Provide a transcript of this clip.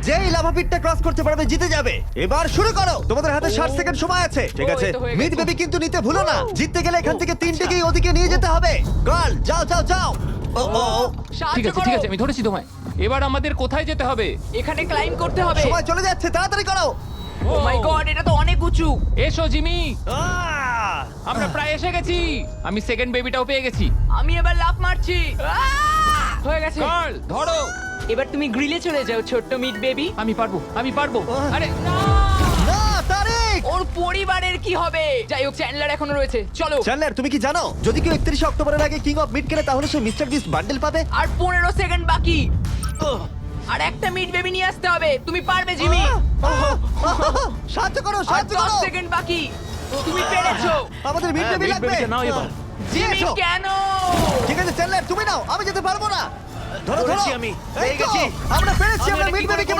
যেই lava পিটটা cross করতে পারবে জিতে যাবে। এবার শুরু করো, তোমাদের হাতে 60 সেকেন্ড সময় আছে। ঠিক আছে, এই তো হয়ে মিড গেছে। বেবি কিন্তু নিতে ভুলো না। জিততে গেলে এখান থেকে তিনটেকেই ওদিকে নিয়ে যেতে হবে। গার্ল যাও যাও যাও। ও ও ও, ঠিক আছে ঠিক আছে, আমি ধরেছি তোমায়। এবার আমাদের কোথায় যেতে হবে? এখানে ক্লাইম করতে হবে। সময় চলে যাচ্ছে, তাড়াতাড়ি করো। ও মাই গড, এটা তো অনেক উঁচু। এসো জিমি, আহ! আমরা প্রায় এসে গেছি। আমি সেকেন্ড বেবিটাও পেয়ে গেছি। আমি এবার লাফ মারছি। হয়ে গেছে। গার্ল ধরো। এবার তুমি গ্রিলে চলে যাও ছোট্ট মিট বেবি। আমি পারবো, আমি পারবো। আরে না! না তারিক। ওর পরিবারের কি হবে? যাই হোক, চ্যান্ডলার এখনো রয়েছে, চলো। চ্যান্ডলার তুমি কি জানো যদি কেউ 31 অক্টোবরের আগে কিং অফ মিড কেনে তাহলে সে মিস্টার বিস্ট বান্ডেল পাবে? আর 15 সেকেন্ড বাকি। আর একটা মিট বেবি নিয়ে আসতে হবে। তুমি পারবে জিমি। সাহায্য করো, আর সাহায্য 10 করো। সেকেন্ড বাকি। তুমি পেরেছো। আমাদের মিড বেবি লাগবে। নাও এবার। জিমি এসো। কেন? ঠিক আছে চ্যান্ডলার তুমি নাও, আমি যেতে পারবো না। ধরো ধরো ধরেছি আমি, এই পেয়ে তো, গেছি। আমরা পেরেছি, আমি আমরা এটা মিড কি করে বেবিকে করলাম?